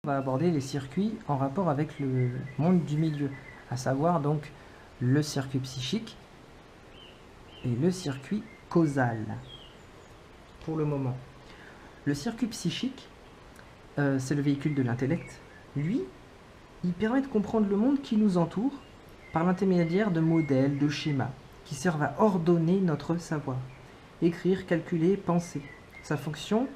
On va aborder les circuits en rapport avec le monde du milieu, à savoir donc le circuit psychique et le circuit causal. Pour le moment, le circuit psychique, c'est le véhicule de l'intellect. Lui, il permet de comprendre le monde qui nous entoure par l'intermédiaire de modèles, de schémas, qui servent à ordonner notre savoir. Écrire, calculer, penser. Sa fonction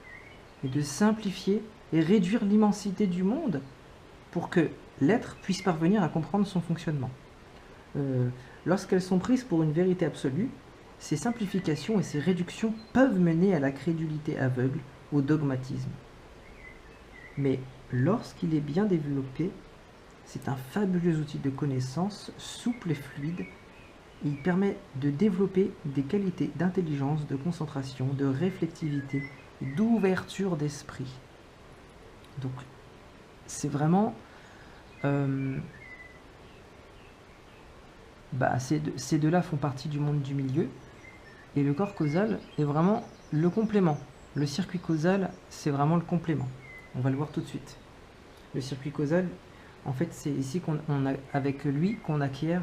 est de simplifier et réduire l'immensité du monde pour que l'être puisse parvenir à comprendre son fonctionnement. Lorsqu'elles sont prises pour une vérité absolue, ces simplifications et ces réductions peuvent mener à la crédulité aveugle, au dogmatisme. Mais lorsqu'il est bien développé, c'est un fabuleux outil de connaissance, souple et fluide. Il permet de développer des qualités d'intelligence, de concentration, de réflexivité, d'ouverture d'esprit. Donc, c'est vraiment... ces deux-là font partie du monde du milieu, et le corps causal est vraiment le complément. Le circuit causal, c'est vraiment le complément. On va le voir tout de suite. Le circuit causal, en fait, c'est ici avec lui qu'on acquiert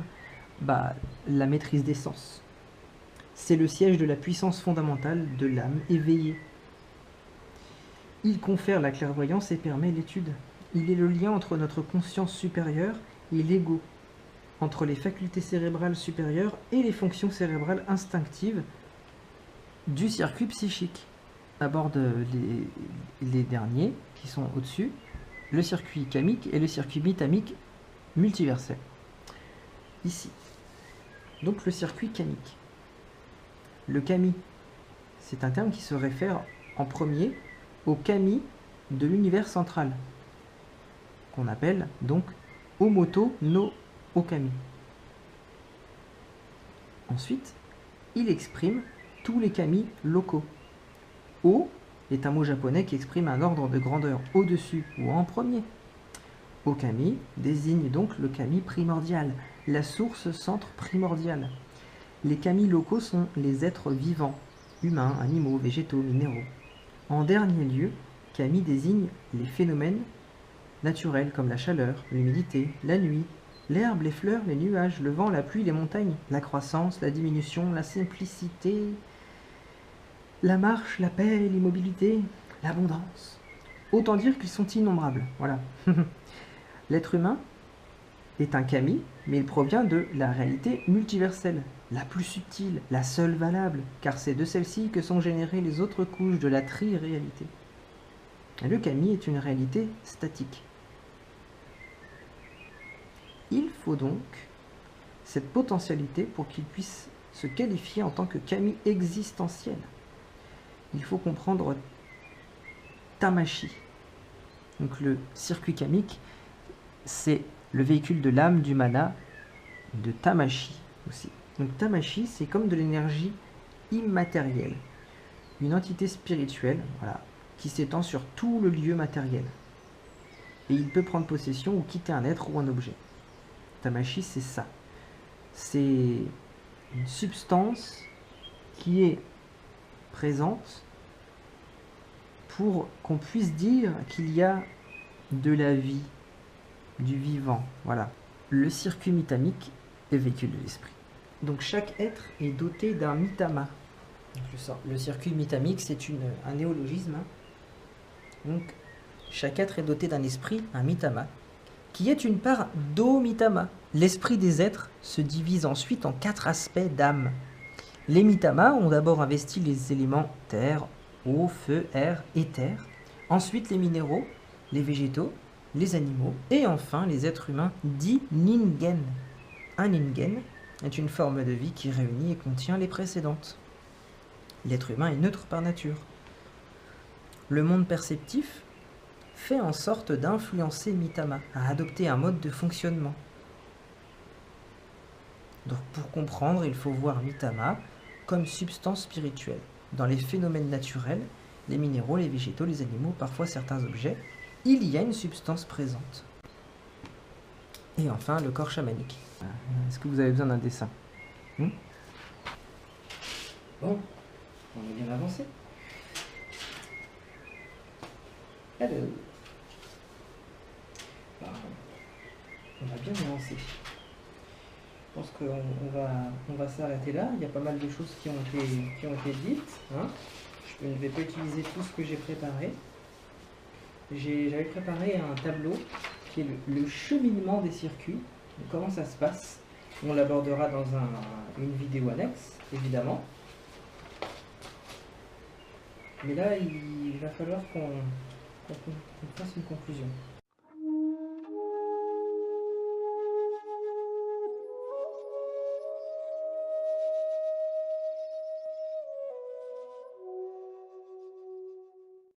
la maîtrise des sens. C'est le siège de la puissance fondamentale de l'âme éveillée. Il confère la clairvoyance et permet l'étude. Il est le lien entre notre conscience supérieure et l'ego, entre les facultés cérébrales supérieures et les fonctions cérébrales instinctives du circuit psychique. On aborde les derniers qui sont au-dessus, le circuit kamique et le circuit mitamique multiversel. Ici. Donc le circuit kamique. Le kami, c'est un terme qui se réfère en premier au kami de l'univers central, qu'on appelle donc Omoto no Okami. Ensuite, il exprime tous les kami locaux. O est un mot japonais qui exprime un ordre de grandeur au-dessus ou en premier. Okami désigne donc le kami primordial, la source centre primordiale. Les kami locaux sont les êtres vivants, humains, animaux, végétaux, minéraux. En dernier lieu, kami désigne les phénomènes naturels comme la chaleur, l'humidité, la nuit, l'herbe, les fleurs, les nuages, le vent, la pluie, les montagnes, la croissance, la diminution, la simplicité, la marche, la paix, l'immobilité, l'abondance. Autant dire qu'ils sont innombrables. Voilà. L'être humain est un kami, mais il provient de la réalité multiverselle, la plus subtile, la seule valable, car c'est de celle-ci que sont générées les autres couches de la tri-réalité. Le kami est une réalité statique. Il faut donc cette potentialité pour qu'il puisse se qualifier en tant que kami existentiel. Il faut comprendre Tamashi. Donc le circuit kamique, c'est le véhicule de l'âme, du mana, de Tamashi aussi. Donc Tamashi, c'est comme de l'énergie immatérielle, une entité spirituelle, voilà, qui s'étend sur tout le lieu matériel. Et il peut prendre possession ou quitter un être ou un objet. Tamashi, c'est ça. C'est une substance qui est présente pour qu'on puisse dire qu'il y a de la vie, du vivant. Voilà. Le circuit mitamique est véhicule de l'esprit. Donc chaque être est doté d'un mitama. Le circuit mitamique, c'est un néologisme. Donc chaque être est doté d'un esprit, un mitama, qui est une part d'O-mitama. L'esprit des êtres se divise ensuite en 4 aspects d'âme. Les mitamas ont d'abord investi les éléments terre, eau, feu, air, éther. Ensuite les minéraux, les végétaux, les animaux et enfin les êtres humains dits ningen. Un ningen est une forme de vie qui réunit et contient les précédentes. L'être humain est neutre par nature. Le monde perceptif fait en sorte d'influencer Mitama, à adopter un mode de fonctionnement. Donc pour comprendre, il faut voir Mitama comme substance spirituelle. Dans les phénomènes naturels, les minéraux, les végétaux, les animaux, parfois certains objets, il y a une substance présente. Et enfin, le corps chamanique. Est-ce que vous avez besoin d'un dessin? Bon, on est bien avancé. Alors, va bien me lancer. Je pense qu'on va s'arrêter là. Il y a pas mal de choses qui ont été dites. Hein. Je ne vais pas utiliser tout ce que j'ai préparé. J'avais préparé un tableau qui est le cheminement des circuits. Comment ça se passe. On l'abordera dans une vidéo annexe, évidemment. Mais là, il va falloir qu'on fasse une conclusion.